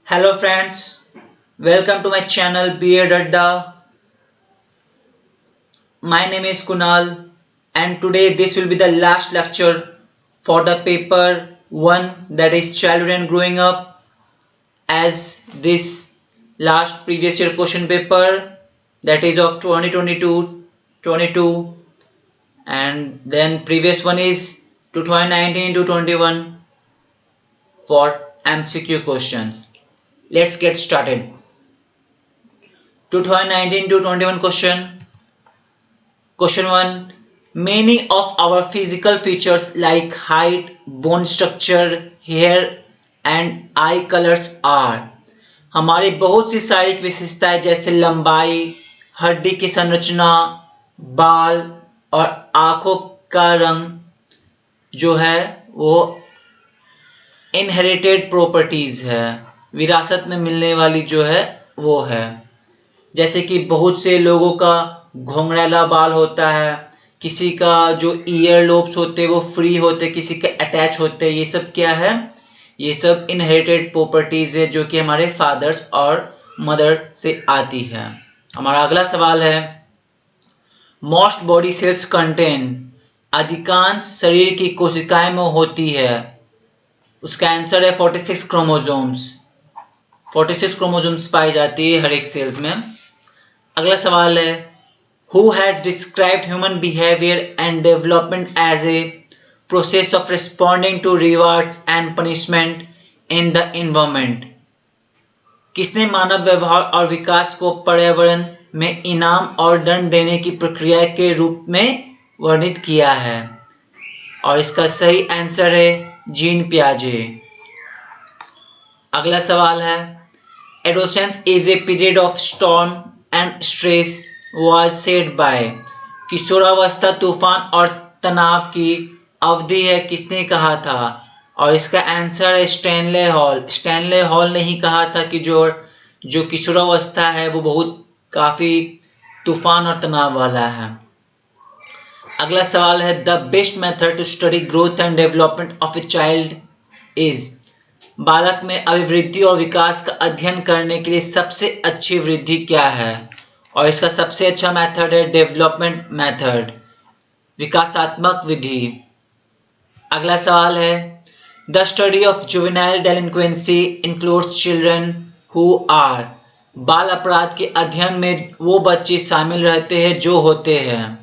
Hello friends, welcome to my channel Beard Adda. My name is Kunal and today this will be the last lecture for the paper 1, that is childhood and growing up, as this last previous year question paper, that is of 2022 and then previous one is 2019 to 21 for MCQ questions. Let's get started. 2019 to 21 question. Question 1. Many of our physical features like height, bone structure, hair and eye colors are, हमारी बहुत सी शारीरिक विशेषताएं जैसे लंबाई, हड्डी की संरचना, बाल और आंखों का रंग जो है वो इनहेरिटेड प्रॉपर्टीज है, विरासत में मिलने वाली जो है वो है। जैसे कि बहुत से लोगों का घोंघरैला बाल होता है, किसी का जो ईयर लोब्स होते हैं वो फ्री होते, किसी के अटैच होते हैं। ये सब क्या है? ये सब इनहेरिटेड प्रॉपर्टीज है जो कि हमारे फादर्स और मदर से आती है। हमारा अगला सवाल है, मोस्ट बॉडी सेल्स कंटेन, अधिकांश शरीर की कोशिकाएं में होती है। उसका आंसर है 46 क्रोमोसोम्स। 46 क्रोमोसोम्स पाई जाती है हर एक सेल्स में। अगला सवाल है, Who has described human behavior and development as a process of responding to rewards and punishment in the environment? किसने मानव व्यवहार और विकास को पर्यावरण में इनाम और दंड देने की प्रक्रिया के रूप में वर्णित किया है? और इसका सही आंसर है जीन पियाजे। अगला सवाल है, Adolescence is a period of storm and stress was said by, किशोरावस्था तूफान और तनाव की अवधि है, किसने कहा था? और इसका आंसर है स्टैनले हॉल। स्टैनले हॉल ने ही कहा था कि जो किशोरावस्था है वो बहुत काफी तूफान और तनाव वाला है। अगला सवाल है, the best method to study growth and development of a child is, बालक में अभिवृद्धि और विकास का अध्ययन करने के लिए सबसे अच्छी वृद्धि क्या है? और इसका सबसे अच्छा मेथड है डेवलपमेंट मेथड, विकासात्मक विधि। अगला सवाल है, the study of juvenile delinquency includes children who are, बाल अपराध के अध्ययन में वो बच्चे शामिल रहते हैं जो होते हैं,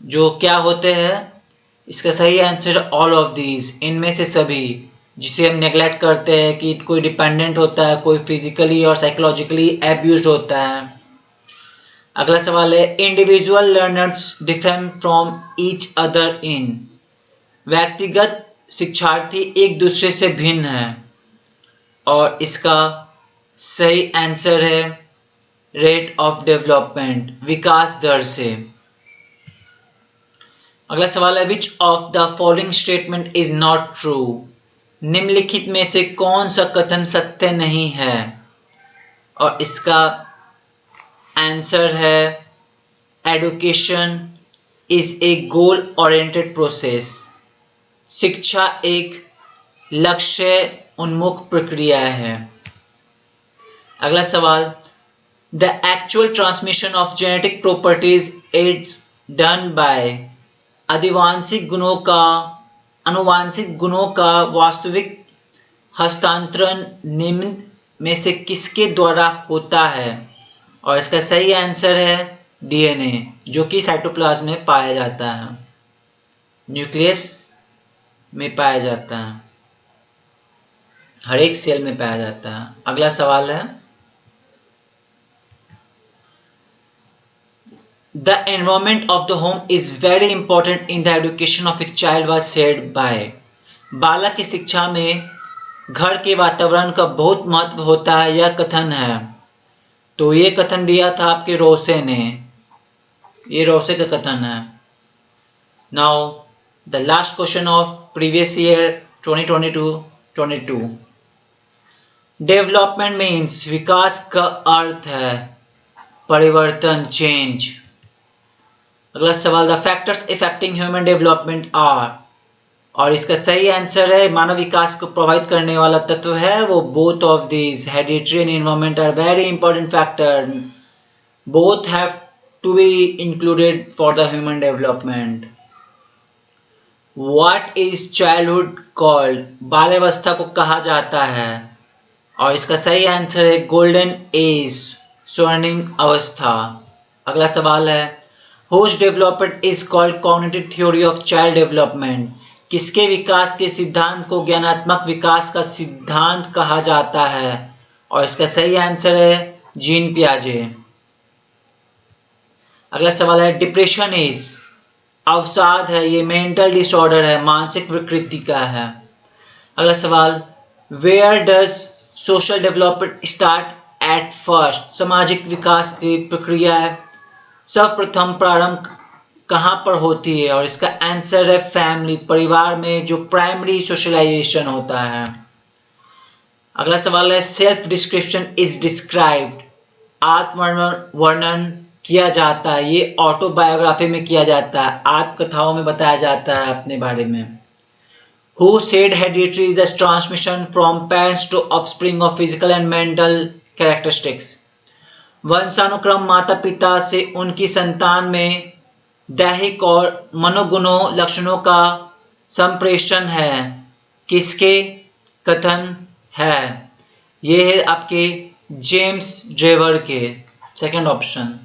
जो क्या होते हैं? इसका सही आंसर ऑल ऑफ दीज, इनमें से सभी, जिसे हम नेग्लेक्ट करते हैं कि कोई डिपेंडेंट होता है, कोई फिजिकली और साइकोलॉजिकली एब्यूज्ड होता है। अगला सवाल है, individual learners differ from each other in, व्यक्तिगत शिक्षार्थी एक दूसरे से भिन्न है। और इसका सही आंसर है रेट ऑफ डेवलपमेंट, विकास दर से। अगला सवाल है, which of the following statement is not true, निम्नलिखित में से कौन सा कथन सत्य नहीं है? और इसका आंसर है education is a goal oriented process, शिक्षा एक लक्ष्य उन्मुख प्रक्रिया है। अगला सवाल, the actual transmission of genetic properties is done by, आनुवांशिक गुणों का वास्तविक हस्तांतरण निम्न में से किसके द्वारा होता है? और इसका सही आंसर है डीएनए, जो कि साइटोप्लाज्म में पाया जाता है, न्यूक्लियस में पाया जाता है, हर एक सेल में पाया जाता है। अगला सवाल है, the environment of the home is very important in the education of a child was said bye, बालक की शिक्षा में घर के वातावरण का बहुत महत्व होता है, यह कथन है। तो ये कथन दिया था आपके रोसे ने, ये रोसे का कथन है। Now the last question of previous year 2022। Development means, विकास का अर्थ है परिवर्तन, चेंज। अगला सवाल, the factors affecting human development are, और इसका सही आंसर है मानव विकास को प्रभावित करने वाला तत्व है वो both of these hereditary and environment are very important factor, both have to be included for the human development. What is childhood called, बाल्यावस्था को कहा जाता है, और इसका सही आंसर है गोल्डन एज, स्वर्णिम अवस्था। अगला सवाल है whose development is called cognitive theory of child development, किसके विकास के सिद्धांत को ज्ञानात्मक विकास का सिद्धांत कहा जाता है, और इसका सही आंसर है जीन पियाजे। अगला सवाल है डिप्रेशन इज, अवसाद है, ये मेंटल डिसऑर्डर है, मानसिक विकृति का है। अगला सवाल where does social development start at first, सामाजिक विकास की प्रक्रिया सर्वप्रथम प्रारंभ कहाँ पर होती है, और इसका आंसर है फैमिली, परिवार में जो प्राइमरी सोशलाइजेशन होता है। अगला सवाल है सेल्फ डिस्क्रिप्शन इज डिस्क्राइब्ड, आत्मवर्णन किया जाता है, ये ऑटोबायोग्राफी में किया जाता है, आत्मकथाओं में बताया जाता है अपने बारे में। Who said heredity is the transmission from parents to offspring of physical and mental characteristics, वंशानुक्रम माता पिता से उनकी संतान में दैहिक और मनोगुणों लक्षणों का संप्रेषण है, किसके कथन है, ये है आपके जेम्स ड्रेवर के, second option.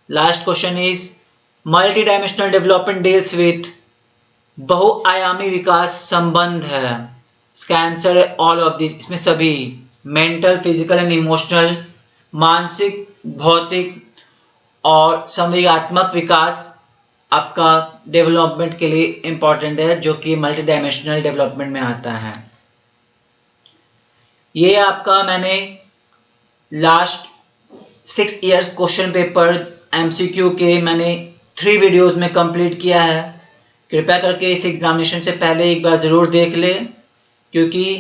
Last question is multi dimensional development deals with, बहुआयामी विकास संबंध है, इसका आंसर है ऑल ऑफ दिस, इसमें सभी मेंटल फिजिकल एंड इमोशनल, मानसिक भौतिक और संवेगात्मक विकास आपका डेवलपमेंट के लिए इंपॉर्टेंट है, जो कि मल्टी डायमेंशनल डेवलपमेंट में आता है। ये आपका मैंने last 6 years question paper MCQ के मैंने 3 वीडियोस में कंप्लीट किया है। कृपया करके इस एग्जामिनेशन से पहले एक बार ज़रूर देख ले, क्योंकि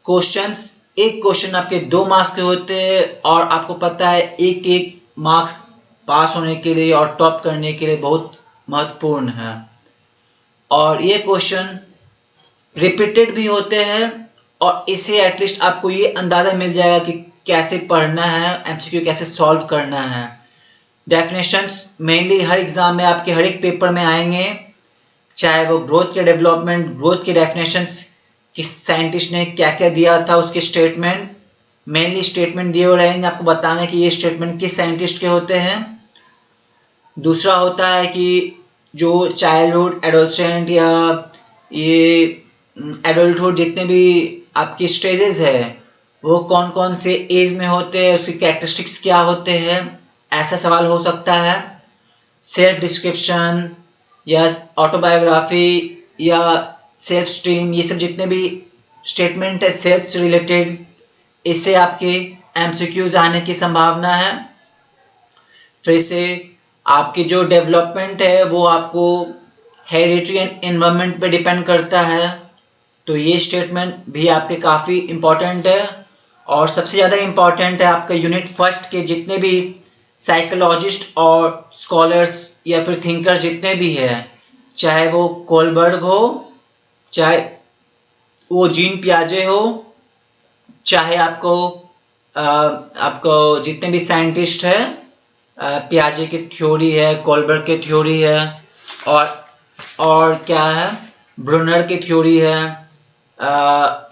क्वेश्चंस, एक क्वेश्चन आपके 2 मार्क्स के होते हैं, और आपको पता है एक मार्क्स पास होने के लिए और टॉप करने के लिए बहुत महत्वपूर्ण है। और ये क्वेश्चन रिपीटेड भी होते हैं, और इससे एटलीस्ट आपको ये अंदाज़ा मिल जाएगा कि कैसे पढ़ना है, एमसीक्यू कैसे सॉल्व करना है। डेफिनेशंस मेनली हर एग्जाम में आपके हर एक पेपर में आएंगे, चाहे वो ग्रोथ के डेवलपमेंट, ग्रोथ के डेफिनेशंस, किस साइंटिस्ट ने क्या क्या दिया था, उसके स्टेटमेंट, मेनली स्टेटमेंट दिए हुए रहेंगे, आपको बताना है कि ये स्टेटमेंट किस साइंटिस्ट के होते हैं। दूसरा होता है कि जो चाइल्डहुड, एडोलसेंट या ये एडल्टहुड जितने भी आपकी स्टेजेस है वो कौन कौन से एज में होते हैं, उसकी कैरेक्टरिस्टिक्स क्या होते हैं, ऐसा सवाल हो सकता है। सेल्फ डिस्क्रिप्शन या ऑटोबायोग्राफी या सेल्फ स्टीम, ये सब जितने भी स्टेटमेंट है सेल्फ से रिलेटेड, इससे आपके एमसीक्यूज आने की संभावना है। फिर से आपकी जो डेवलपमेंट है वो आपको हेरिडिटरी एंड एनवायरनमेंट पे डिपेंड करता है, तो ये स्टेटमेंट भी आपके काफ़ी इम्पॉर्टेंट है। और सबसे ज़्यादा इम्पॉर्टेंट है आपका यूनिट फर्स्ट के जितने भी साइकोलॉजिस्ट और स्कॉलर्स या फिर थिंकर्स जितने भी हैं, चाहे वो कोलबर्ग हो, चाहे वो जीन पियाजे हो, चाहे आपको जितने भी साइंटिस्ट है, पियाजे की थ्योरी है, कोलबर्ग की थ्योरी है, और क्या है, ब्रूनर की थ्योरी है,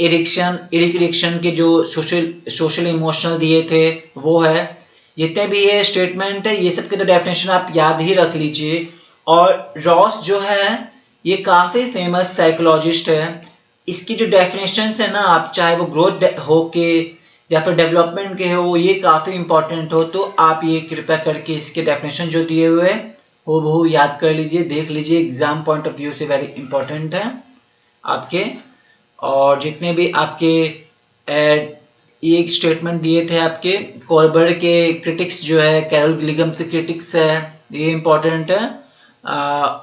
एरिक एरिक्सन के जो सोशल इमोशनल दिए थे वो है, जितने भी ये स्टेटमेंट है ये सब के तो डेफिनेशन आप याद ही रख लीजिए। और रॉस जो है ये काफ़ी फेमस साइकोलॉजिस्ट है, इसकी जो डेफिनेशंस है ना, आप चाहे वो ग्रोथ हो के या फिर डेवलपमेंट के हो, ये काफ़ी इंपॉर्टेंट हो, तो आप ये कृपया करके इसके डेफिनेशन जो दिए हुए वो बहु याद कर लीजिए, देख लीजिए, एग्जाम पॉइंट ऑफ व्यू से वेरी इंपॉर्टेंट है आपके। और जितने भी आपके ये स्टेटमेंट दिए थे आपके कोलबर्ग के क्रिटिक्स जो है, कैरोल गिलिगम के क्रिटिक्स है, ये इंपॉर्टेंट है।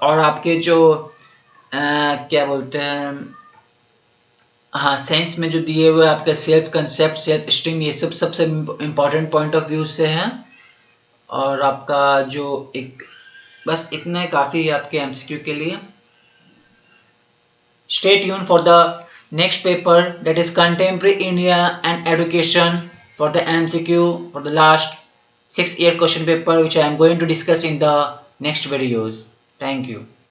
और आपके जो क्या बोलते हैं, हाँ, साइंस में जो दिए हुए आपका सेल्फ कंसेप्ट, सेल्फ स्टीम, ये सब सबसे इम्पोर्टेंट पॉइंट ऑफ व्यू से हैं। और आपका जो एक बस इतना काफ़ी है आपके एमसीक्यू के लिए। Stay tuned for the next paper, that is Contemporary India and Education, for the MCQ for the last 6-year question paper, which I am going to discuss in the next videos. Thank you.